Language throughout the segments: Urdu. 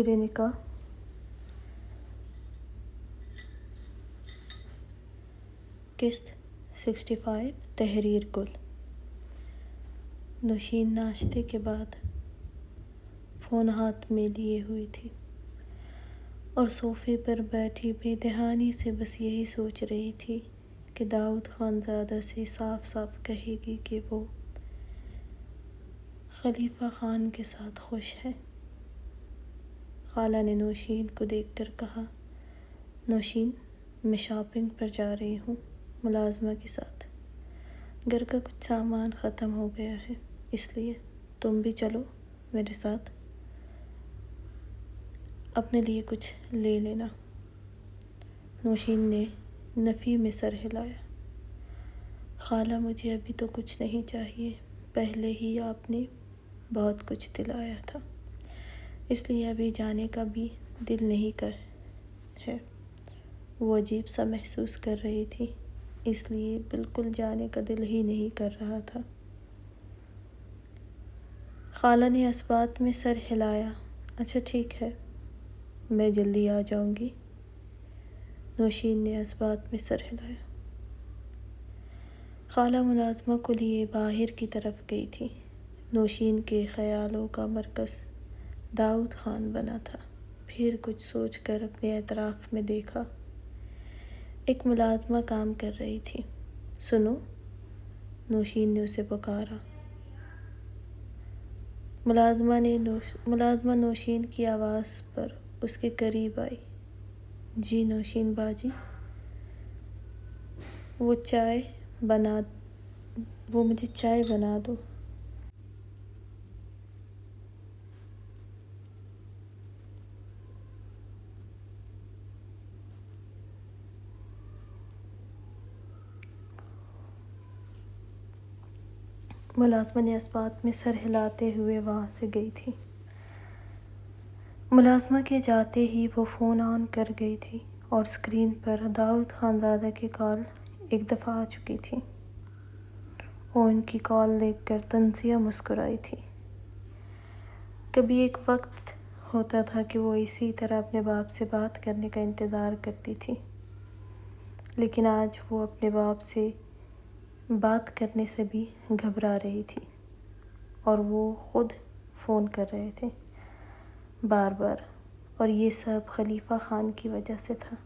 میرے نکاح قسط 65 تحریر گل۔ نوشین ناشتے کے بعد فون ہاتھ میں لیے ہوئی تھی اور صوفے پر بیٹھی بے دہانی سے بس یہی سوچ رہی تھی کہ داؤد خانزادہ سے صاف صاف کہے گی کہ وہ خلیفہ خان کے ساتھ خوش ہے۔ خالہ نے نوشین کو دیکھ کر کہا، نوشین، میں شاپنگ پر جا رہی ہوں ملازمہ کے ساتھ۔ گھر کا کچھ سامان ختم ہو گیا ہے، اس لیے تم بھی چلو میرے ساتھ، اپنے لیے کچھ لے لینا۔ نوشین نے نفی میں سر ہلایا۔ خالہ، مجھے ابھی تو کچھ نہیں چاہیے، پہلے ہی آپ نے بہت کچھ دلایا تھا، اس لیے ابھی جانے کا بھی دل نہیں ہے۔ وہ عجیب سا محسوس کر رہی تھی، اس لیے بالکل جانے کا دل ہی نہیں کر رہا تھا۔ خالہ نے اس بات میں سر ہلایا۔ اچھا ٹھیک ہے، میں جلدی آ جاؤں گی۔ نوشین نے اس بات میں سر ہلایا۔ خالہ ملازمہ کو لیے باہر کی طرف گئی تھی۔ نوشین کے خیالوں کا مرکز داؤد خان بنا تھا۔ پھر کچھ سوچ کر اپنے اطراف میں دیکھا۔ ایک ملازمہ کام کر رہی تھی۔ سنو، نوشین نے اسے پکارا۔ ملازمہ نوشین کی آواز پر اس کے قریب آئی۔ جی نوشین باجی، وہ مجھے چائے بنا دو۔ ملازمہ نے اس بات میں سر ہلاتے ہوئے وہاں سے گئی تھی۔ ملازمہ کے جاتے ہی وہ فون آن کر گئی تھی اور اسکرین پر داؤد خانزادہ کی کال ایک دفعہ آ چکی تھی۔ وہ ان کی کال دیکھ کر طنزیہ مسکرائی تھی۔ کبھی ایک وقت ہوتا تھا کہ وہ اسی طرح اپنے باپ سے بات کرنے کا انتظار کرتی تھی، لیکن آج وہ اپنے باپ سے بات کرنے سے بھی گھبرا رہی تھی، اور وہ خود فون کر رہے تھے بار بار، اور یہ سب خلیفہ خان کی وجہ سے تھا۔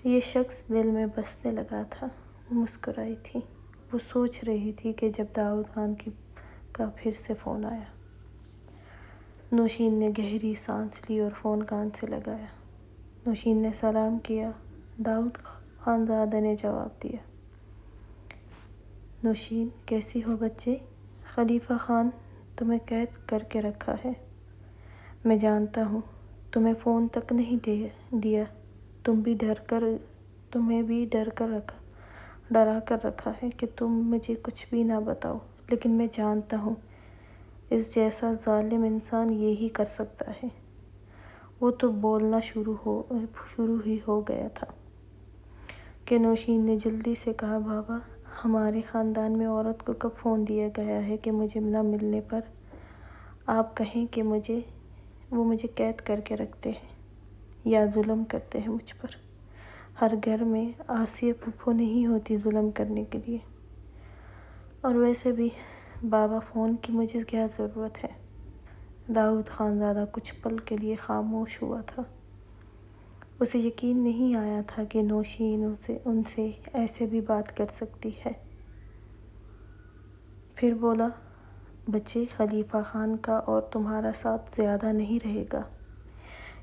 یہ شخص دل میں بسنے لگا تھا۔ وہ مسکرائی تھی۔ وہ سوچ رہی تھی کہ جب داؤد خان کا پھر سے فون آیا۔ نوشین نے گہری سانس لی اور فون کان سے لگایا۔ نوشین نے سلام کیا۔ داؤد خانزادہ نے جواب دیا۔ نوشین، کیسی ہو بچے؟ خلیفہ خان تمہیں قید کر کے رکھا ہے۔ میں جانتا ہوں، تمہیں فون تک نہیں دیا، تمہیں بھی ڈرا کر رکھا ہے کہ تم مجھے کچھ بھی نہ بتاؤ، لیکن میں جانتا ہوں اس جیسا ظالم انسان یہی کر سکتا ہے۔ وہ تو بولنا شروع ہی ہو گیا تھا کہ نوشین نے جلدی سے کہا، بابا، ہمارے خاندان میں عورت کو کب فون دیا گیا ہے کہ مجھے نہ ملنے پر آپ کہیں کہ وہ مجھے قید کر کے رکھتے ہیں یا ظلم کرتے ہیں مجھ پر۔ ہر گھر میں آسیہ پھپھو نہیں ہوتی ظلم کرنے کے لیے، اور ویسے بھی بابا، فون کی مجھے کیا ضرورت ہے؟ داؤد خانزادہ کچھ پل کے لیے خاموش ہوا تھا۔ اسے یقین نہیں آیا تھا کہ نوشین ان سے ایسے بھی بات کر سکتی ہے۔ پھر بولا، بچے، خلیفہ خان کا اور تمہارا ساتھ زیادہ نہیں رہے گا،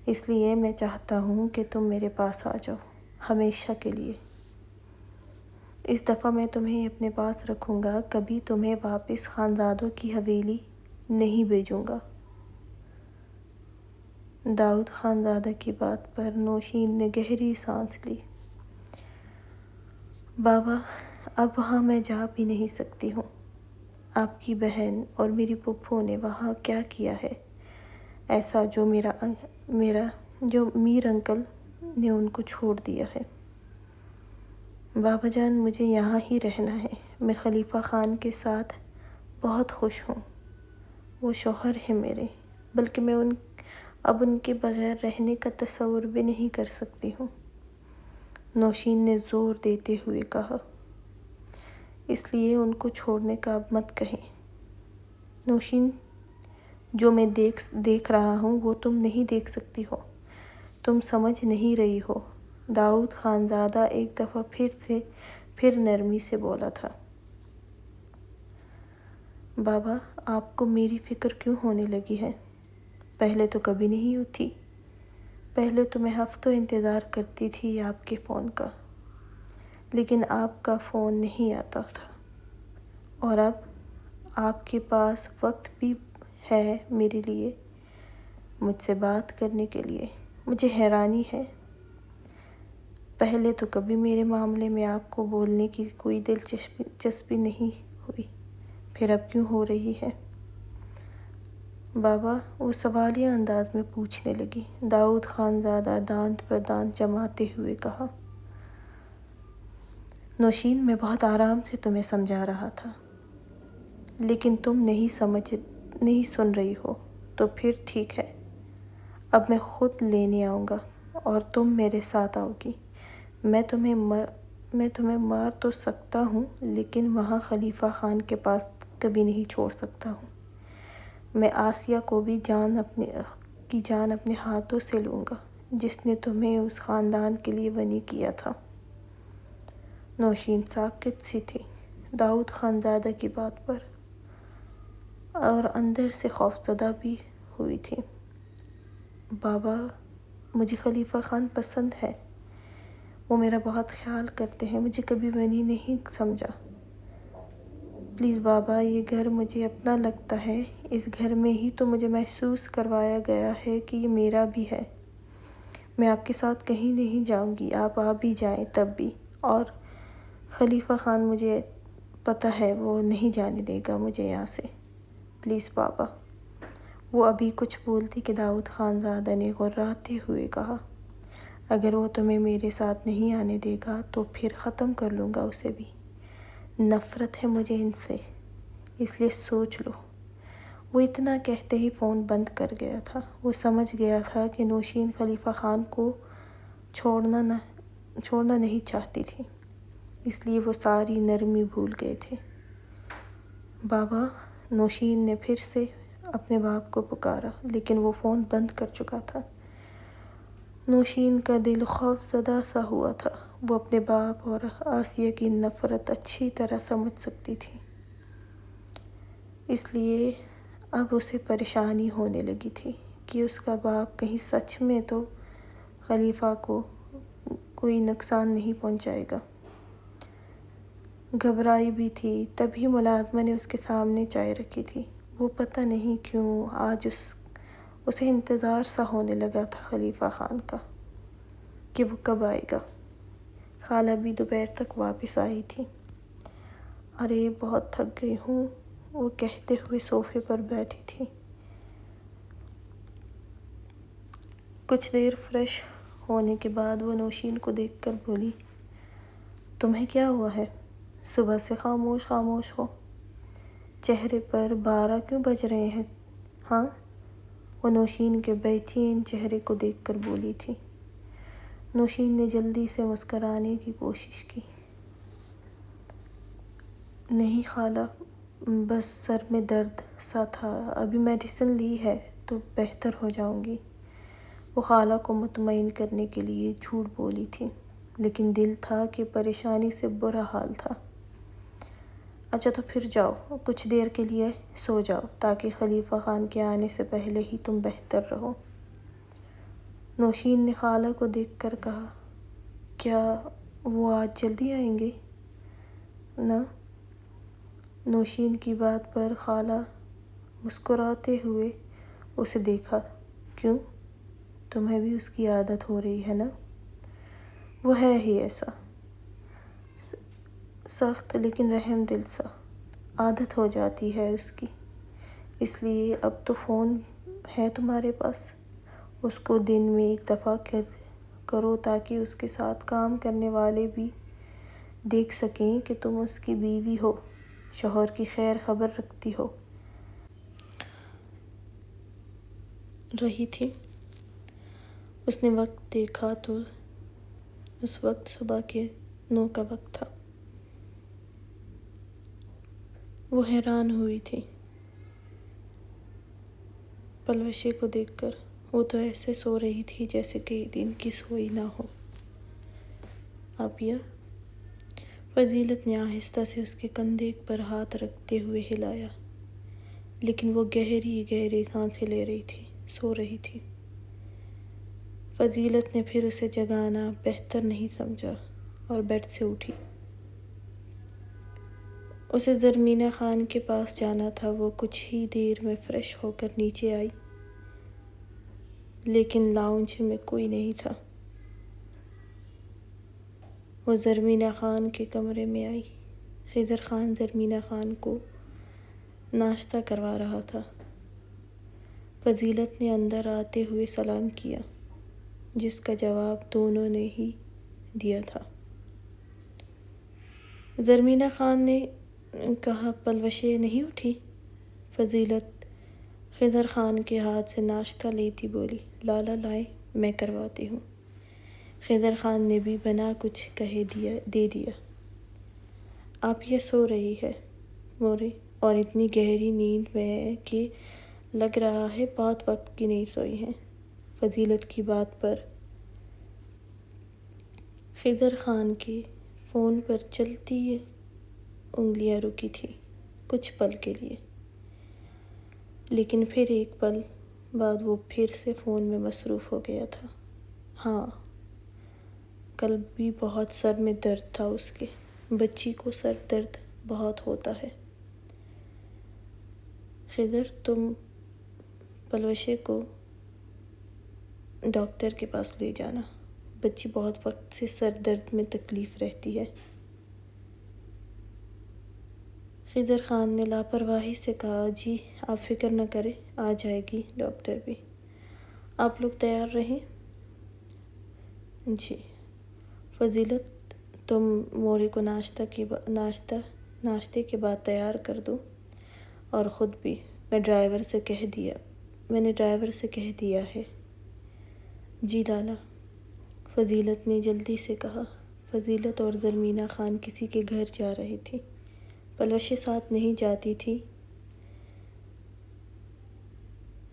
اس لیے میں چاہتا ہوں کہ تم میرے پاس آ جاؤ، ہمیشہ کے لیے۔ اس دفعہ میں تمہیں اپنے پاس رکھوں گا، کبھی تمہیں واپس خانزادوں کی حویلی نہیں بھیجوں گا۔ داؤد خانزادہ کی بات پر نوشین نے گہری سانس لی۔ بابا، اب وہاں میں جا بھی نہیں سکتی ہوں۔ آپ کی بہن اور میری پھپھو نے وہاں کیا کیا ہے ایسا جو میر انکل نے ان کو چھوڑ دیا ہے؟ بابا جان، مجھے یہاں ہی رہنا ہے۔ میں خلیفہ خان کے ساتھ بہت خوش ہوں، وہ شوہر ہیں میرے، بلکہ میں اب ان کے بغیر رہنے کا تصور بھی نہیں کر سکتی ہوں۔ نوشین نے زور دیتے ہوئے کہا۔ اس لیے ان کو چھوڑنے کا اب مت کہیں۔ نوشین، جو میں دیکھ رہا ہوں وہ تم نہیں دیکھ سکتی ہو، تم سمجھ نہیں رہی ہو۔ داؤد خانزادہ ایک دفعہ پھر نرمی سے بولا تھا۔ بابا، آپ کو میری فکر کیوں ہونے لگی ہے؟ پہلے تو کبھی نہیں ہوتی۔ پہلے تو میں ہفتوں انتظار کرتی تھی آپ کے فون کا، لیکن آپ کا فون نہیں آتا تھا، اور اب آپ کے پاس وقت بھی ہے میرے لیے، مجھ سے بات کرنے کے لیے۔ مجھے حیرانی ہے، پہلے تو کبھی میرے معاملے میں آپ کو بولنے کی کوئی دلچسپی نہیں ہوئی، پھر اب کیوں ہو رہی ہے؟ بابا، وہ سوالیہ انداز میں پوچھنے لگی۔ داؤد خانزادہ دانت پر دانت جماتے ہوئے کہا۔ نوشین، میں بہت آرام سے تمہیں سمجھا رہا تھا، لیکن تم نہیں سن رہی ہو، تو پھر ٹھیک ہے، اب میں خود لینے آؤں گا اور تم میرے ساتھ آؤ گی۔ میں تمہیں مار تو سکتا ہوں، لیکن وہاں خلیفہ خان کے پاس کبھی نہیں چھوڑ سکتا ہوں۔ میں آسیہ کو بھی جان اپنے ہاتھوں سے لوں گا، جس نے تمہیں اس خاندان کے لیے بنی کیا تھا۔ نوشین ساکت سی تھی داؤد خانزادہ کی بات پر، اور اندر سے خوفزدہ بھی ہوئی تھی۔ بابا، مجھے خلیفہ خان پسند ہے، وہ میرا بہت خیال کرتے ہیں، مجھے کبھی بنی نہیں سمجھا۔ پلیز بابا، یہ گھر مجھے اپنا لگتا ہے، اس گھر میں ہی تو مجھے محسوس کروایا گیا ہے کہ یہ میرا بھی ہے۔ میں آپ کے ساتھ کہیں نہیں جاؤں گی، آپ آ بھی جائیں تب بھی، اور خلیفہ خان مجھے پتہ ہے وہ نہیں جانے دے گا مجھے یہاں سے، پلیز بابا۔ وہ ابھی کچھ بولتی کہ داؤد خانزادہ نے غراتے ہوئے کہا، اگر وہ تمہیں میرے ساتھ نہیں آنے دے گا تو پھر ختم کر لوں گا اسے بھی۔ نفرت ہے مجھے ان سے، اس لیے سوچ لو۔ وہ اتنا کہتے ہی فون بند کر گیا تھا۔ وہ سمجھ گیا تھا کہ نوشین خلیفہ خان کو چھوڑنا نہیں چاہتی تھی، اس لیے وہ ساری نرمی بھول گئے تھے۔ بابا، نوشین نے پھر سے اپنے باپ کو پکارا، لیکن وہ فون بند کر چکا تھا۔ نوشین کا دل خوف زدہ سا ہوا تھا، وہ اپنے باپ اور آسیہ کی نفرت اچھی طرح سمجھ سکتی تھی، اس لیے اب اسے پریشانی ہونے لگی تھی کہ اس کا باپ کہیں سچ میں تو خلیفہ کو کوئی نقصان نہیں پہنچائے گا۔ گھبرائی بھی تھی، تبھی ملازمہ نے اس کے سامنے چائے رکھی تھی۔ وہ پتہ نہیں کیوں آج اسے انتظار سا ہونے لگا تھا خلیفہ خان کا، کہ وہ کب آئے گا۔ خالہ بھی دوپہر تک واپس آئی تھی۔ ارے بہت تھک گئی ہوں، وہ کہتے ہوئے صوفے پر بیٹھی تھی۔ کچھ دیر فریش ہونے کے بعد وہ نوشین کو دیکھ کر بولی، تمہیں کیا ہوا ہے؟ صبح سے خاموش ہو، چہرے پر 12 کیوں بج رہے ہیں؟ ہاں؟ وہ نوشین کے بے چین چہرے کو دیکھ کر بولی تھی۔ نوشین نے جلدی سے مسکرانے کی کوشش کی۔ نہیں خالہ، بس سر میں درد سا تھا، ابھی میڈیسن لی ہے تو بہتر ہو جاؤں گی۔ وہ خالہ کو مطمئن کرنے کے لیے جھوٹ بولی تھی، لیکن دل تھا کہ پریشانی سے برا حال تھا۔ اچھا تو پھر جاؤ، کچھ دیر کے لیے سو جاؤ، تاکہ خلیفہ خان کے آنے سے پہلے ہی تم بہتر رہو۔ نوشین نے خالہ کو دیکھ کر کہا، کیا وہ آج جلدی آئیں گے؟ نہ۔ نوشین کی بات پر خالہ مسکراتے ہوئے اسے دیکھا، کیوں؟ تمہیں بھی اس کی عادت ہو رہی ہے نا؟ وہ ہے ہی ایسا، سخت لیکن رحم دل سا، عادت ہو جاتی ہے اس کی۔ اس لیے اب تو فون ہے تمہارے پاس، اس کو دن میں ایک دفعہ کرو تاکہ اس کے ساتھ کام کرنے والے بھی دیکھ سکیں کہ تم اس کی بیوی ہو، شوہر کی خیر خبر رکھتی ہو۔ رہی تھی اس نے وقت دیکھا تو اس وقت صبح کے 9 کا وقت تھا۔ وہ حیران ہوئی تھی پلوشے کو دیکھ کر۔ وہ تو ایسے سو رہی تھی جیسے کئی دن کی سوئی نہ ہو۔ عافیہ، فضیلت نے آہستہ سے اس کے کندھے پر ہاتھ رکھتے ہوئے ہلایا، لیکن وہ گہری گہری سانسیں لے رہی تھی، سو رہی تھی۔ فضیلت نے پھر اسے جگانا بہتر نہیں سمجھا اور بیڈ سے اٹھی۔ اسے زرمینہ خان کے پاس جانا تھا۔ وہ کچھ ہی دیر میں فریش ہو کر نیچے آئی، لیکن لاؤنج میں کوئی نہیں تھا۔ وہ زرمینہ خان کے کمرے میں آئی۔ خضر خان زرمینہ خان کو ناشتہ کروا رہا تھا۔ فضیلت نے اندر آتے ہوئے سلام کیا، جس کا جواب دونوں نے ہی دیا تھا۔ زرمینہ خان نے کہا، پلوشے نہیں اٹھی؟ فضیلت خضر خان کے ہاتھ سے ناشتہ لیتی بولی، لالا لائیں، میں کرواتی ہوں۔ خضر خان نے بھی بنا کچھ کہے دے دیا۔ عافیہ سو رہی ہے مورے، اور اتنی گہری نیند میں ہے کہ لگ رہا ہے بہت وقت کی نہیں سوئی ہے۔ فضیلت کی بات پر خضر خان کے فون پر چلتی انگلیاں رکی تھیں کچھ پل کے لیے، لیکن پھر ایک پل بعد وہ پھر سے فون میں مصروف ہو گیا تھا۔ ہاں، کل بھی بہت سر میں درد تھا اس کے۔ بچی کو سر درد بہت ہوتا ہے۔ خضر، تم پلوشے کو ڈاکٹر کے پاس لے جانا، بچی بہت وقت سے سر درد میں تکلیف رہتی ہے۔ خضر خان نے لاپرواہی سے کہا، جی آپ فکر نہ کریں، آ جائے گی ڈاکٹر بھی۔ آپ لوگ تیار رہیں۔ جی۔ فضیلت، تم مورے کو ناشتے کے بعد تیار کر دو، اور خود بھی۔ میں نے ڈرائیور سے کہہ دیا ہے۔ جی لالا، فضیلت نے جلدی سے کہا۔ فضیلت اور زرمینہ خان کسی کے گھر جا رہی تھی، پلوشے ساتھ نہیں جاتی تھی۔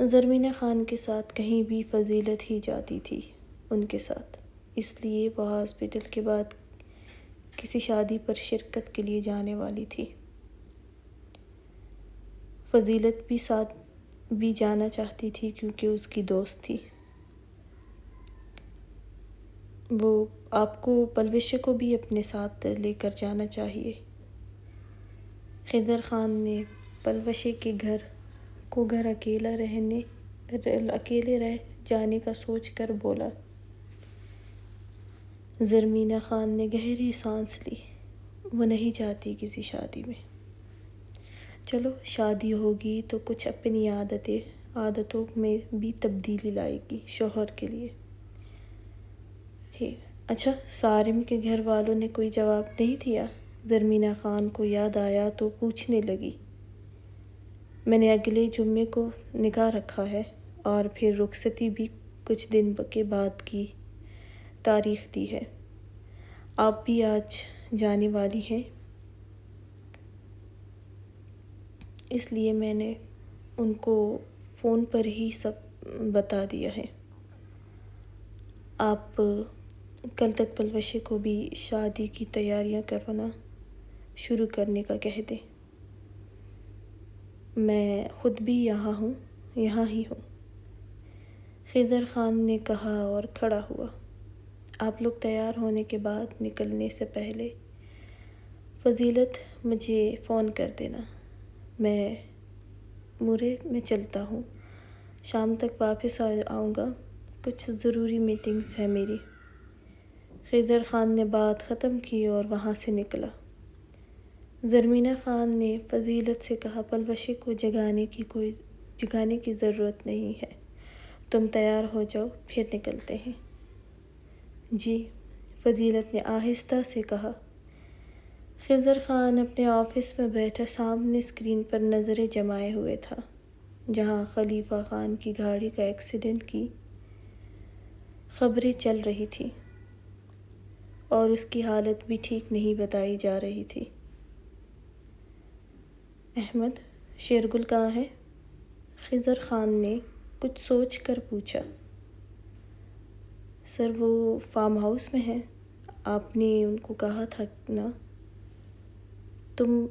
زرمینہ خان کے ساتھ کہیں بھی فضیلت ہی جاتی تھی ان کے ساتھ، اس لیے وہ ہاسپٹل کے بعد کسی شادی پر شرکت کے لیے جانے والی تھی۔ فضیلت بھی ساتھ بھی جانا چاہتی تھی کیونکہ اس کی دوست تھی۔ وہ آپ کو پلوشے کو بھی اپنے ساتھ لے کر جانا چاہیے۔ خضر خان نے پلوشے کے گھر اکیلے رہ جانے کا سوچ کر بولا۔ زرمینہ خان نے گہری سانس لی۔ وہ نہیں جاتی کسی شادی میں۔ چلو، شادی ہوگی تو کچھ اپنی عادتوں میں بھی تبدیلی لائے گی شوہر کے لیے۔ اچھا، صارم کے گھر والوں نے کوئی جواب نہیں دیا؟ زرمینہ خان کو یاد آیا تو پوچھنے لگی۔ میں نے اگلے جمعے کو نکاح رکھا ہے، اور پھر رخصتی بھی کچھ دن کے بعد کی تاریخ دی ہے۔ آپ بھی آج جانے والی ہیں، اس لیے میں نے ان کو فون پر ہی سب بتا دیا ہے۔ آپ کل تک پلوشے کو بھی شادی کی تیاریاں کرنا شروع کرنے کا کہہ دیں۔ میں خود بھی یہاں ہی ہوں، خضر خان نے کہا اور کھڑا ہوا۔ آپ لوگ تیار ہونے کے بعد نکلنے سے پہلے فضیلت مجھے فون کر دینا۔ میں چلتا ہوں، شام تک واپس آؤں گا، کچھ ضروری میٹنگز ہے میری۔ خضر خان نے بات ختم کی اور وہاں سے نکلا۔ زرمینہ خان نے فضیلت سے کہا، پلوشے کو جگانے کی ضرورت نہیں ہے، تم تیار ہو جاؤ، پھر نکلتے ہیں۔ جی، فضیلت نے آہستہ سے کہا۔ خضر خان اپنے آفس میں بیٹھا سامنے اسکرین پر نظریں جمائے ہوئے تھا، جہاں خلیفہ خان کی گاڑی کا ایکسیڈنٹ کی خبریں چل رہی تھی اور اس کی حالت بھی ٹھیک نہیں بتائی جا رہی تھی۔ احمد، شیرگل کہاں ہے؟ خضر خان نے کچھ سوچ کر پوچھا۔ سر، وہ فارم ہاؤس میں ہیں، آپ نے ان کو کہا تھا نا۔ تم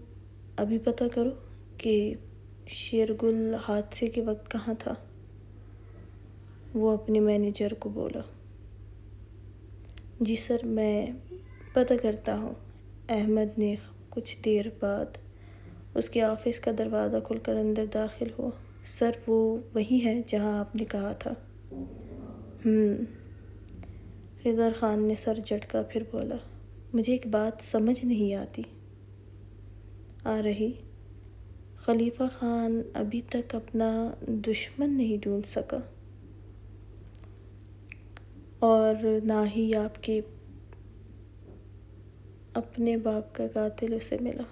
ابھی پتہ کرو کہ شیرگل حادثے کے وقت کہاں تھا۔ وہ اپنے مینیجر کو بولا۔ جی سر، میں پتہ کرتا ہوں۔ احمد نے کچھ دیر بعد اس کے آفس کا دروازہ کھول کر اندر داخل ہوا۔ سر، وہ وہی ہے جہاں آپ نے کہا تھا۔ خضر خان نے سر جھٹکا، پھر بولا، مجھے ایک بات سمجھ نہیں آ رہی۔ خلیفہ خان ابھی تک اپنا دشمن نہیں ڈھونڈ سکا اور نہ ہی آپ کے اپنے باپ کا قاتل اسے ملا۔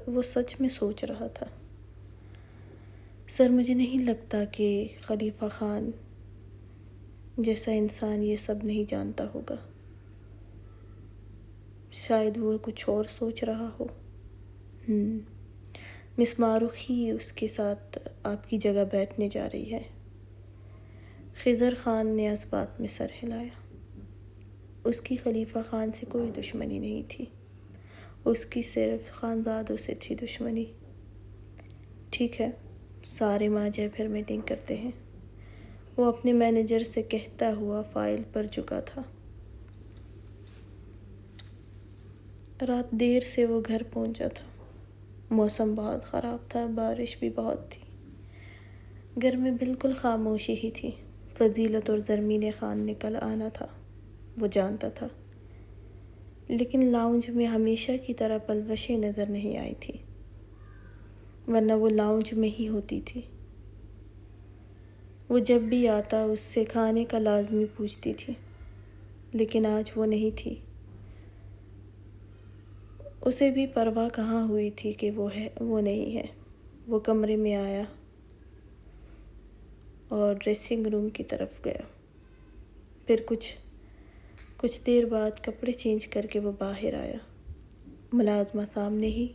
وہ سچ میں سوچ رہا تھا۔ سر، مجھے نہیں لگتا کہ خلیفہ خان جیسا انسان یہ سب نہیں جانتا ہوگا۔ شاید وہ کچھ اور سوچ رہا ہو۔ مس معروف ہی اس کے ساتھ آپ کی جگہ بیٹھنے جا رہی ہے۔ خضر خان نے اس بات میں سر ہلایا۔ اس کی خلیفہ خان سے کوئی دشمنی نہیں تھی، اس کی صرف خانزادوں سے تھی دشمنی۔ ٹھیک ہے، سارے ماجے پھر میٹنگ کرتے ہیں، وہ اپنے مینیجر سے کہتا ہوا فائل پر جھکا تھا۔ رات دیر سے وہ گھر پہنچا تھا۔ موسم بہت خراب تھا، بارش بھی بہت تھی۔ گھر میں بالکل خاموشی ہی تھی۔ فضیلت اور زرمین خان نے کل آنا تھا، وہ جانتا تھا، لیکن لاؤنج میں ہمیشہ کی طرح پلوشیں نظر نہیں آئی تھی، ورنہ وہ لاؤنج میں ہی ہوتی تھی۔ وہ جب بھی آتا اس سے کھانے کا لازمی پوچھتی تھی، لیکن آج وہ نہیں تھی۔ اسے بھی پرواہ کہاں ہوئی تھی کہ وہ نہیں ہے۔ وہ کمرے میں آیا اور ڈریسنگ روم کی طرف گیا، پھر کچھ دیر بعد کپڑے چینج کر کے وہ باہر آیا۔ ملازمہ سامنے ہی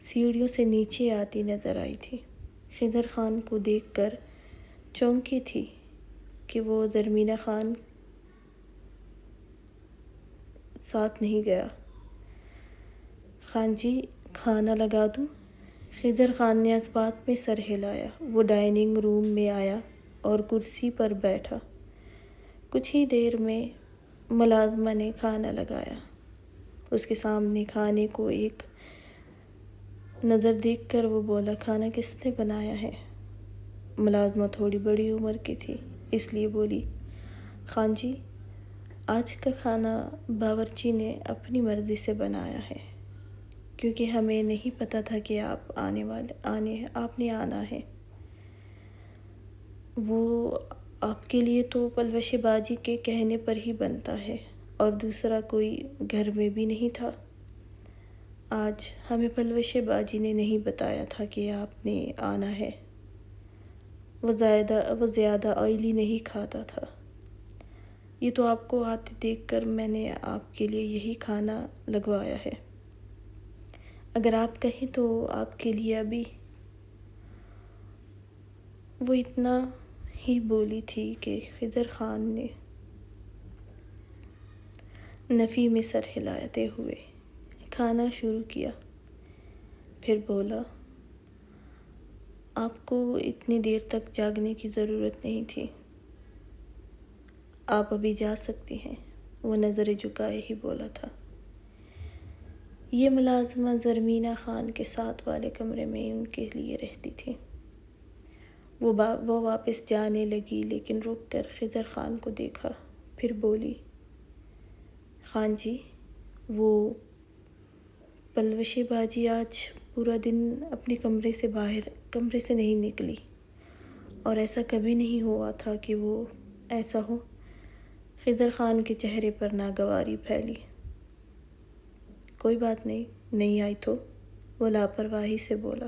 سیڑھیوں سے نیچے آتی نظر آئی تھی۔ خضر خان کو دیکھ کر چونکی تھی کہ وہ زرمینہ خان ساتھ نہیں گیا۔ خان جی، کھانا لگا دوں؟ خضر خان نے اس بات میں سر ہلایا۔ وہ ڈائننگ روم میں آیا اور کرسی پر بیٹھا۔ کچھ ہی دیر میں ملازمہ نے کھانا لگایا۔ اس کے سامنے کھانے کو ایک نظر دیکھ کر وہ بولا، کھانا کس نے بنایا ہے؟ ملازمہ تھوڑی بڑی عمر کی تھی، اس لیے بولی، خان جی، آج کا کھانا باورچی نے اپنی مرضی سے بنایا ہے، کیونکہ ہمیں نہیں پتہ تھا کہ آپ نے آنا ہے۔ وہ آپ کے لیے تو پلوشے بازی کے کہنے پر ہی بنتا ہے، اور دوسرا کوئی گھر میں بھی نہیں تھا۔ آج ہمیں پلوشے بازی نے نہیں بتایا تھا کہ آپ نے آنا ہے۔ وہ زیادہ آئلی نہیں کھاتا تھا۔ یہ تو آپ کو آتے دیکھ کر میں نے آپ کے لیے یہی کھانا لگوایا ہے۔ اگر آپ کہیں تو آپ کے لیے ابھی۔ وہ اتنا ہی بولی تھی کہ خضر خان نے نفی میں سر ہلاتے ہوئے کھانا شروع کیا، پھر بولا، آپ کو اتنی دیر تک جاگنے کی ضرورت نہیں تھی، آپ ابھی جا سکتی ہیں۔ وہ نظریں جھکائے ہی بولا تھا۔ یہ ملازمہ زرمینہ خان کے ساتھ والے کمرے میں ان کے لیے رہتی تھی۔ وہ واپس جانے لگی، لیکن رک کر خضر خان کو دیکھا، پھر بولی، خان جی، وہ پلوشے بازی آج پورا دن اپنے کمرے سے نہیں نکلی، اور ایسا کبھی نہیں ہوا تھا کہ وہ ایسا ہو۔ خضر خان کے چہرے پر ناگواری پھیلی۔ کوئی بات نہیں آئی تو، وہ لاپرواہی سے بولا۔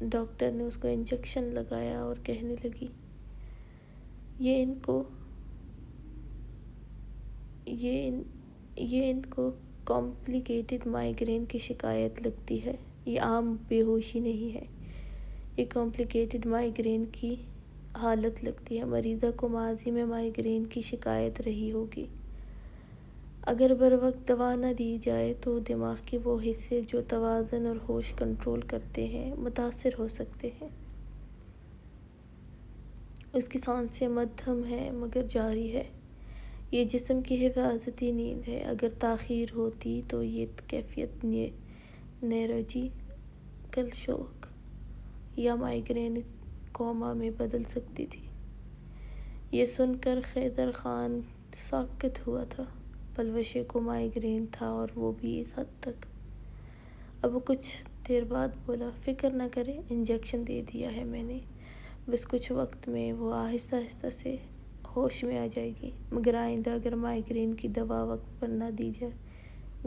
ڈاکٹر نے اس کو انجیکشن لگایا اور کہنے لگی یہ ان کو کمپلیکیٹڈ مائیگرین کی شکایت لگتی ہے، یہ عام بے ہوشی نہیں ہے، یہ کمپلیکیٹڈ مائیگرین کی حالت لگتی ہے۔ مریضہ کو ماضی میں مائیگرین کی شکایت رہی ہوگی۔ اگر بروقت دوا نہ دی جائے تو دماغ کے وہ حصے جو توازن اور ہوش کنٹرول کرتے ہیں متاثر ہو سکتے ہیں۔ اس کی سانسیں مدھم ہیں مگر جاری ہے۔ یہ جسم کی حفاظتی نیند ہے۔ اگر تاخیر ہوتی تو یہ کیفیت نیورولوجیکل شوک یا مائیگرین کوما میں بدل سکتی تھی۔ یہ سن کر خیدر خان ساکت ہوا تھا۔ پلوشے کو مائیگرین تھا اور وہ بھی اس حد تک۔ اب وہ کچھ دیر بعد بولا، فکر نہ کریں، انجیکشن دے دیا ہے میں نے، بس کچھ وقت میں وہ آہستہ آہستہ سے ہوش میں آ جائے گی، مگر آئندہ اگر مائیگرین کی دوا وقت پر نہ دی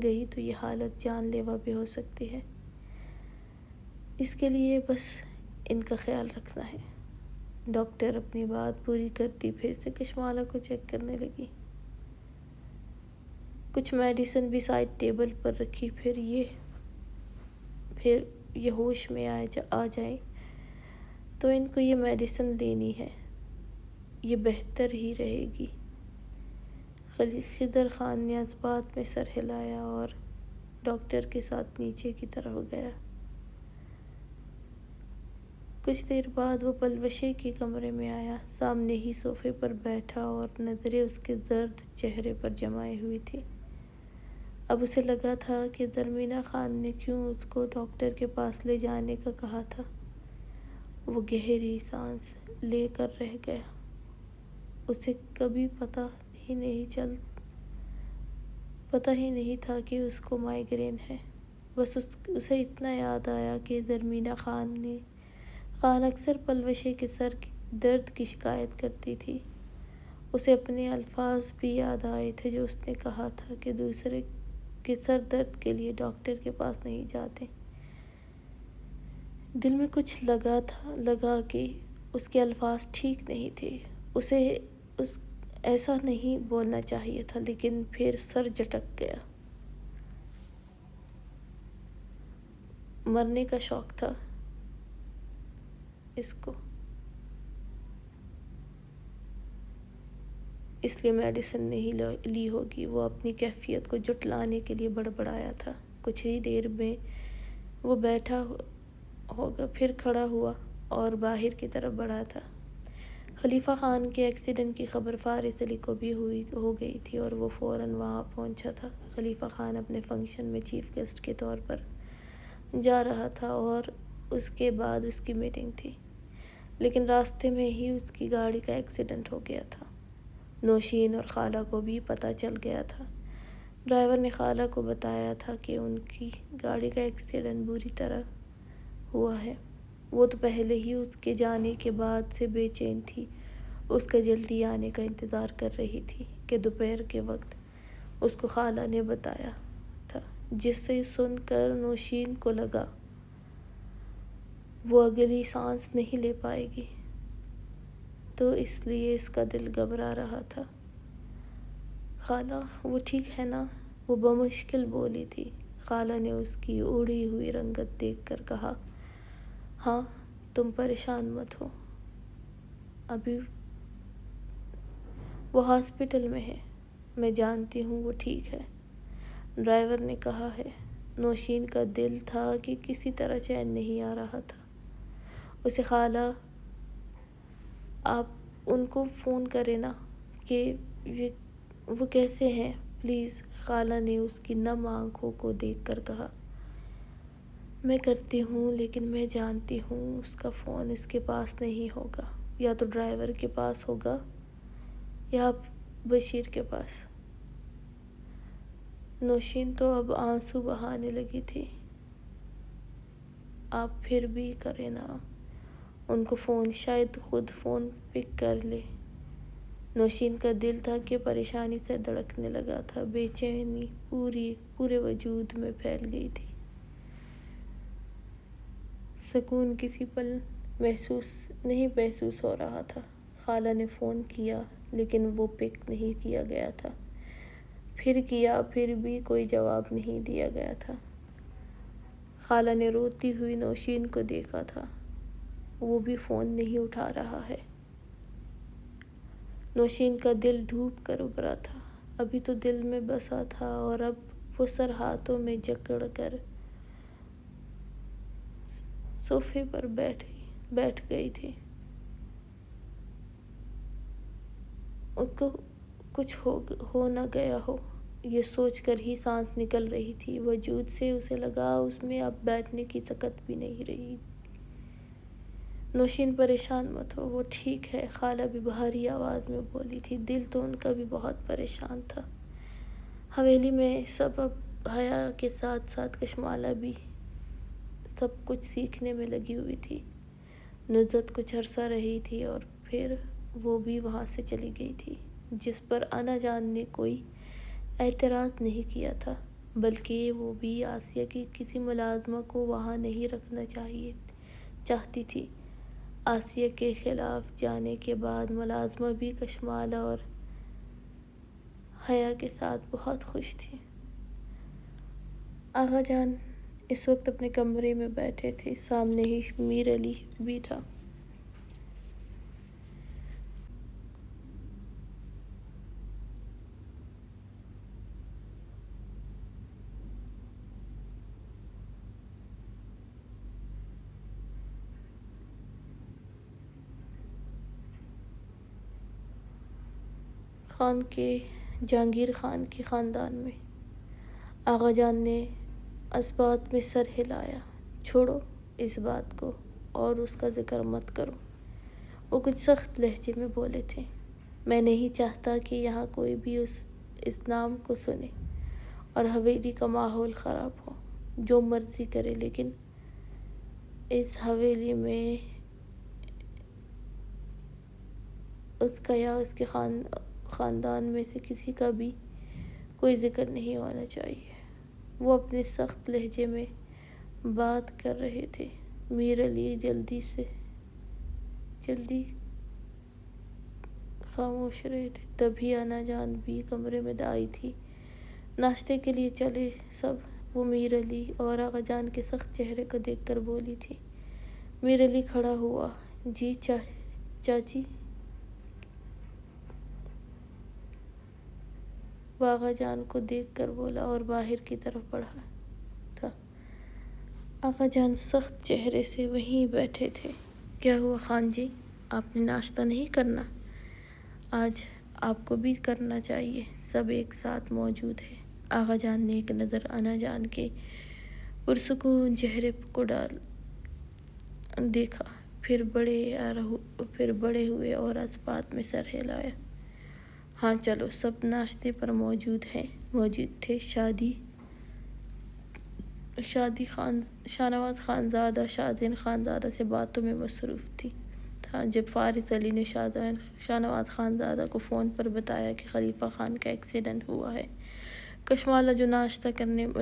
گئی تو یہ حالت جان لیوا بھی ہو سکتی ہے۔ اس کے لیے بس ان کا خیال رکھنا ہے۔ ڈاکٹر اپنی بات پوری کرتی پھر سے کشمالہ کو چیک کرنے لگی۔ کچھ میڈیسن بھی سائڈ ٹیبل پر رکھی، پھر یہ ہوش میں آ جائیں تو ان کو یہ میڈیسن لینی ہے، یہ بہتر ہی رہے گی۔ خضر خان نے اس بات میں سر ہلایا اور ڈاکٹر کے ساتھ نیچے کی طرف گیا۔ کچھ دیر بعد وہ پلوشے کے کمرے میں آیا، سامنے ہی صوفے پر بیٹھا اور نظریں اس کے زرد چہرے پر جمائے ہوئی تھی۔ اب اسے لگا تھا کہ درمینا خان نے کیوں اس کو ڈاکٹر کے پاس لے جانے کا کہا تھا۔ وہ گہری سانس لے کر رہ گیا۔ اسے کبھی پتہ ہی نہیں تھا کہ اس کو مائیگرین ہے۔ بس اسے اتنا یاد آیا کہ درمینا خان اکثر پلوشے کے سر درد کی شکایت کرتی تھی۔ اسے اپنے الفاظ بھی یاد آئے تھے جو اس نے کہا تھا کہ دوسرے کے سر درد کے لیے ڈاکٹر کے پاس نہیں جاتے۔ دل میں کچھ لگا کہ اس کے الفاظ ٹھیک نہیں تھے، اسے ایسا نہیں بولنا چاہیے تھا، لیکن پھر سر جھٹک گیا۔ مرنے کا شوق تھا اس کو، اس لیے میڈیسن نہیں لی ہوگی۔ وہ اپنی کیفیت کو جھٹلانے کے لیے بڑبڑایا تھا۔ کچھ ہی دیر میں وہ بیٹھا ہوگا، پھر کھڑا ہوا اور باہر کی طرف بڑھا تھا۔ خلیفہ خان کے ایکسیڈنٹ کی خبر فارس علی کو بھی ہو گئی تھی اور وہ فوراً وہاں پہنچا تھا۔ خلیفہ خان اپنے فنکشن میں چیف گیسٹ کے طور پر جا رہا تھا اور اس کے بعد اس کی میٹنگ تھی، لیکن راستے میں ہی اس کی گاڑی کا ایکسیڈنٹ ہو گیا تھا۔ نوشین اور خالہ کو بھی پتہ چل گیا تھا۔ ڈرائیور نے خالہ کو بتایا تھا کہ ان کی گاڑی کا ایکسیڈنٹ بری طرح ہوا ہے۔ وہ تو پہلے ہی اس کے جانے کے بعد سے بے چین تھی، اس کا جلدی آنے کا انتظار کر رہی تھی کہ دوپہر کے وقت اس کو خالہ نے بتایا تھا، جس سے سن کر نوشین کو لگا وہ اگلی سانس نہیں لے پائے گی، تو اس لیے اس کا دل گھبرا رہا تھا۔ خالہ وہ ٹھیک ہے نا؟ وہ بمشکل بولی تھی۔ خالہ نے اس کی اڑی ہوئی رنگت دیکھ کر کہا، ہاں، تم پریشان مت ہو، ابھی وہ ہاسپٹل میں ہے، میں جانتی ہوں وہ ٹھیک ہے، ڈرائیور نے کہا ہے۔ نوشین کا دل تھا کہ کسی طرح چین نہیں آ رہا تھا اسے۔ خالہ آپ ان کو فون کریں نا کہ وہ کیسے ہیں پلیز، خالہ نے اس کی نم آنکھوں کو دیکھ کر کہا۔ میں کرتی ہوں، لیکن میں جانتی ہوں اس کا فون اس کے پاس نہیں ہوگا، یا تو ڈرائیور کے پاس ہوگا یا بشیر کے پاس۔ نوشین تو اب آنسو بہانے لگی تھی۔ آپ پھر بھی کریں نا ان کو فون، شاید خود فون پک کر لے۔ نوشین کا دل تھا کہ پریشانی سے دھڑکنے لگا تھا، بے چینی پورے وجود میں پھیل گئی تھی۔ سکون کسی پل محسوس ہو رہا تھا۔ خالہ نے فون کیا لیکن وہ پک نہیں کیا گیا تھا۔ پھر کیا، پھر بھی کوئی جواب نہیں دیا گیا تھا۔ خالہ نے روتی ہوئی نوشین کو دیکھا تھا، وہ بھی فون نہیں اٹھا رہا ہے۔ نوشین کا دل ڈوب کر ابھرا تھا۔ ابھی تو دل میں بسا تھا اور اب وہ سر ہاتھوں میں جکڑ کر صوفے پر بیٹھ گئی تھی۔ اس کو کچھ ہو نہ گیا ہو، یہ سوچ کر ہی سانس نکل رہی تھی۔ وجود سے اسے لگا اس میں اب بیٹھنے کی طاقت بھی نہیں رہی۔ نوشین پریشان مت ہو، وہ ٹھیک ہے، خالہ بھی بھاری آواز میں بولی تھی۔ دل تو ان کا بھی بہت پریشان تھا۔ حویلی میں سب اب حیا کے ساتھ ساتھ کشمالہ بھی سب کچھ سیکھنے میں لگی ہوئی تھی۔ نصرت کچھ عرصہ رہی تھی اور پھر وہ بھی وہاں سے چلی گئی تھی، جس پر انا جان نے کوئی اعتراض نہیں کیا تھا، بلکہ وہ بھی آسیہ کی کسی ملازمہ کو وہاں نہیں رکھنا چاہتی تھی۔ آسیہ کے خلاف جانے کے بعد ملازمہ بھی کشمالہ اور حیا کے ساتھ بہت خوش تھی۔ آغا جان اس وقت اپنے کمرے میں بیٹھے تھے، سامنے ہی میر علی بھی تھا۔ خان کے جہانگیر خان کے خاندان میں آغا جان نے اس بات میں سر ہلایا۔ چھوڑو اس بات کو اور اس کا ذکر مت کرو، وہ کچھ سخت لہجے میں بولے تھے۔ میں نہیں چاہتا کہ یہاں کوئی بھی اس نام کو سنے اور حویلی کا ماحول خراب ہو۔ جو مرضی کرے، لیکن اس حویلی میں اس کا یا اس کے خاندان میں سے کسی کا بھی کوئی ذکر نہیں ہونا چاہیے۔ وہ اپنے سخت لہجے میں بات کر رہے تھے۔ میر علی جلدی خاموش رہے تھے۔ تبھی انا جان بھی کمرے میں آئی تھی۔ ناشتے کے لیے چلے سب۔ وہ میر علی اور آغا جان کے سخت چہرے کو دیکھ کر بولی تھی۔ میر علی کھڑا ہوا۔ جی چاچی۔ وہ آغا جان کو دیکھ کر بولا اور باہر کی طرف بڑھا تھا۔ آغا جان سخت چہرے سے وہیں بیٹھے تھے۔ کیا ہوا خان جی، آپ نے ناشتہ نہیں کرنا؟ آج آپ کو بھی کرنا چاہیے، سب ایک ساتھ موجود ہیں۔ آغا جان نے ایک نظر انا جان کے پرسکون چہرے کو دیکھا، پھر بڑے ہوئے اور اس بات میں سر ہلایا۔ ہاں چلو، سب ناشتے پر موجود تھے۔ شاہنواز خانزادہ شاہزین خانزادہ سے باتوں میں مصروف تھا جب فارس علی نے شاہنواز خانزادہ کو فون پر بتایا کہ خلیفہ خان کا ایکسیڈنٹ ہوا ہے۔ کشمالہ جو ناشتہ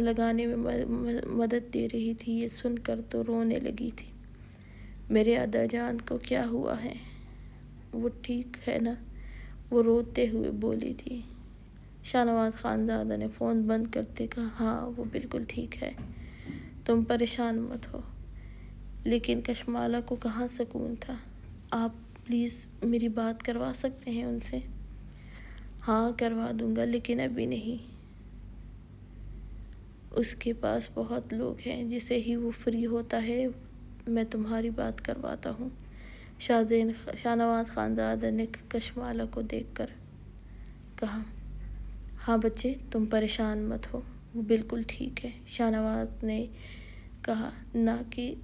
لگانے میں مدد دے رہی تھی، یہ سن کر تو رونے لگی تھی۔ میرے ادا جان کو کیا ہوا ہے؟ وہ ٹھیک ہے نا؟ وہ روتے ہوئے بولی تھی۔ شاہنواز خانزادہ نے فون بند کرتے کہا، ہاں وہ بالکل ٹھیک ہے، تم پریشان مت ہو۔ لیکن کشمالہ کو کہاں سکون تھا۔ آپ پلیز میری بات کروا سکتے ہیں ان سے؟ ہاں کروا دوں گا، لیکن ابھی نہیں۔ اس کے پاس بہت لوگ ہیں، جسے ہی وہ فری ہوتا ہے میں تمہاری بات کرواتا ہوں۔ شاہنواز خانزادہ نے کشمالہ کو دیکھ کر کہا۔ ہاں بچے، تم پریشان مت ہو، وہ بالکل ٹھیک ہے۔ شاہنواز نے کہا، نہ کہ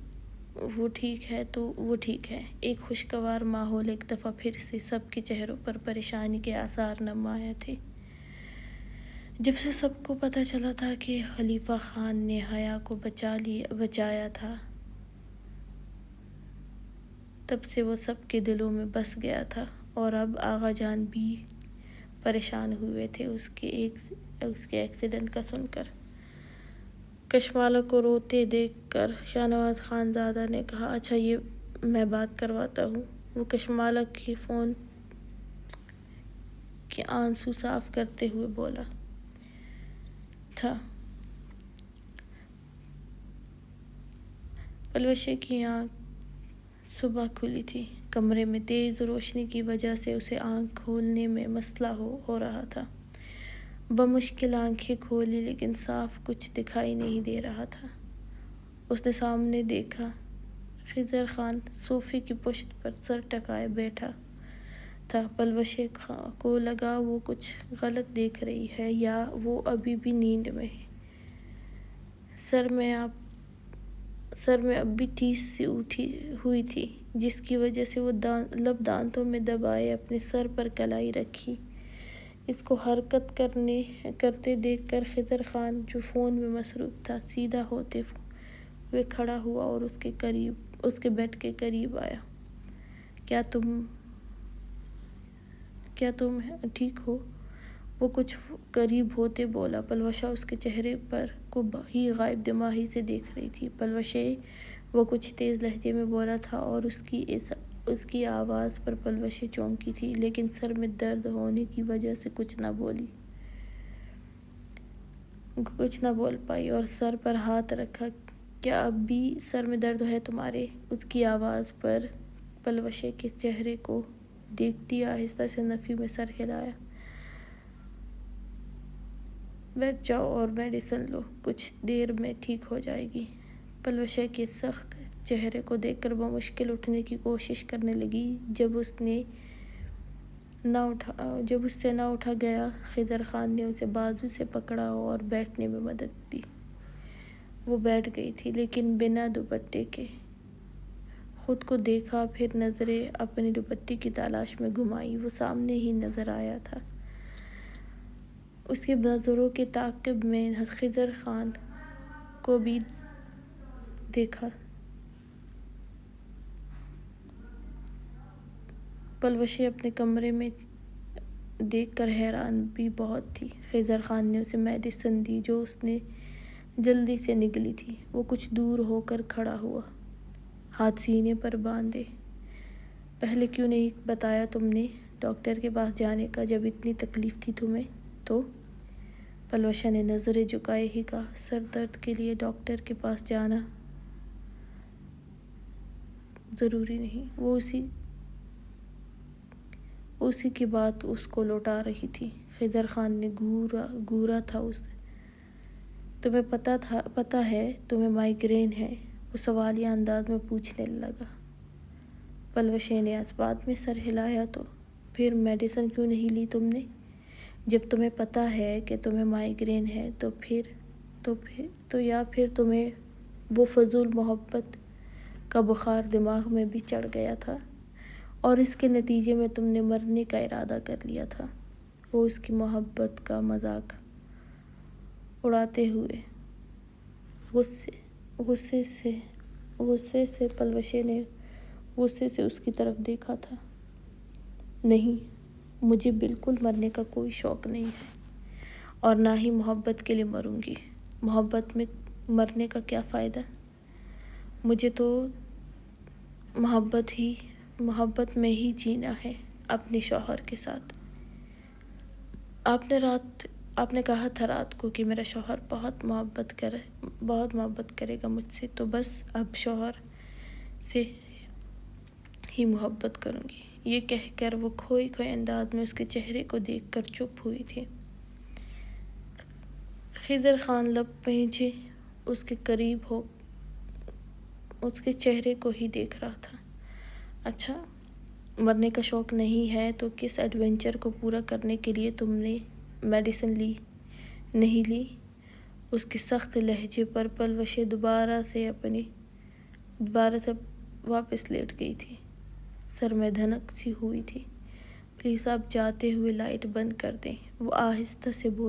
وہ ٹھیک ہے تو وہ ٹھیک ہے۔ ایک خوشگوار ماحول ایک دفعہ پھر سے سب کے چہروں پر پریشانی کے آثار نمایاں تھے۔ جب سے سب کو پتہ چلا تھا کہ خلیفہ خان نے حیا کو بچایا تھا، تب سے وہ سب کے دلوں میں بس گیا تھا، اور اب آغا جان بھی پریشان ہوئے تھے اس کے ایکسیڈنٹ کا سن کر۔ کشمالہ کو روتے دیکھ کر شاہنواز خانزادہ نے کہا، اچھا یہ میں بات کرواتا ہوں۔ وہ کشمالہ کے فون کے آنسو صاف کرتے ہوئے بولا تھا۔ پلوشے کی آنکھ صبح کھلی تھی۔ کمرے میں تیز روشنی کی وجہ سے اسے آنکھ کھولنے میں مسئلہ ہو رہا تھا۔ بمشکل آنکھیں کھولی لیکن صاف کچھ دکھائی نہیں دے رہا تھا۔ اس نے سامنے دیکھا، خضر خان صوفے کی پشت پر سر ٹکائے بیٹھا تھا۔ پلوشے کو لگا وہ کچھ غلط دیکھ رہی ہے یا وہ ابھی بھی نیند میں ہے۔ سر میں اب بھی ٹھیس سی اٹھی ہوئی تھی جس کی وجہ سے وہ لب دانتوں میں دبائے اپنے سر پر کلائی رکھی۔ اس کو حرکت کرتے دیکھ کر خضر خان جو فون میں مصروف تھا سیدھا ہوتے ہوئے کھڑا ہوا اور اس کے بیڈ کے قریب آیا۔ کیا تم ٹھیک ہو؟ وہ کچھ قریب ہوتے بولا۔ پلوشہ اس کے چہرے پر کو ہی غائب دماغی سے دیکھ رہی تھی۔ پلوشے وہ کچھ تیز لہجے میں بولا تھا اور اس کی آواز پر پلوشے چونکی تھی لیکن سر میں درد ہونے کی وجہ سے کچھ نہ بول پائی اور سر پر ہاتھ رکھا۔ کیا اب بھی سر میں درد ہے تمہارے؟ اس کی آواز پر پلوشے کے چہرے کو دیکھتی آہستہ سے نفی میں سر ہلایا۔ بیٹھ جاؤ اور میڈیسن لو، کچھ دیر میں ٹھیک ہو جائے گی۔ پلوشے کے سخت چہرے کو دیکھ کر بمشکل اٹھنے کی کوشش کرنے لگی۔ جب اس سے نہ اٹھا گیا، خضر خان نے اسے بازو سے پکڑا اور بیٹھنے میں مدد دی۔ وہ بیٹھ گئی تھی لیکن بنا دوپٹے کے۔ خود کو دیکھا، پھر نظریں اپنے دوپٹے کی تلاش میں گھمائیں۔ وہ سامنے ہی نظر آیا تھا۔ اس کی نظروں کے تعاقب میں خضر خان کو بھی دیکھا۔ پلوشے اپنے کمرے میں دیکھ کر حیران بھی بہت تھی۔ خضر خان نے اسے میڈیسن دی جو اس نے جلدی سے نگلی تھی۔ وہ کچھ دور ہو کر کھڑا ہوا، ہاتھ سینے پر باندھے۔ پہلے کیوں نہیں بتایا تم نے ڈاکٹر کے پاس جانے کا جب اتنی تکلیف تھی تمہیں تو؟ پلوشہ نے نظریں جھکائے ہی کہا، سر درد کے لیے ڈاکٹر کے پاس جانا ضروری نہیں۔ وہ اسی کی بات اس کو لوٹا رہی تھی۔ خضر خان نے گھورا تھا اسے۔ تمہیں پتہ ہے تمہیں مائیگرین ہے؟ وہ سوالیہ انداز میں پوچھنے لگا۔ پلوشے نے اس بات میں سر ہلایا تو پھر میڈیسن کیوں نہیں لی تم نے؟ جب تمہیں پتہ ہے کہ تمہیں مائیگرین ہے تو یا پھر تمہیں وہ فضول محبت کا بخار دماغ میں بھی چڑھ گیا تھا اور اس کے نتیجے میں تم نے مرنے کا ارادہ کر لیا تھا۔ وہ اس کی محبت کا مذاق اڑاتے ہوئے غصے سے پلوشے نے غصے سے اس کی طرف دیکھا تھا۔ نہیں، مجھے بالکل مرنے کا کوئی شوق نہیں ہے اور نہ ہی محبت کے لیے مروں گی۔ محبت میں مرنے کا کیا فائدہ؟ مجھے تو محبت میں ہی جینا ہے اپنے شوہر کے ساتھ۔ آپ نے کہا تھا رات کو کہ میرا شوہر بہت محبت کرے گا مجھ سے، تو بس اب شوہر سے ہی محبت کروں گی۔ یہ کہہ کر وہ کھوئے انداز میں اس کے چہرے کو دیکھ کر چپ ہوئی تھی۔ خضر خان لب پہنچے اس کے قریب ہو اس کے چہرے کو ہی دیکھ رہا تھا۔ اچھا، مرنے کا شوق نہیں ہے تو کس ایڈونچر کو پورا کرنے کے لیے تم نے میڈیسن نہیں لی؟ اس کے سخت لہجے پر پلوشے دوبارہ سے واپس لیٹ گئی تھی۔ سر میں دھنک سی ہوئی تھی۔ پلیز آپ جاتے ہوئے لائٹ بند کر دیں، وہ آہستہ سے بولی۔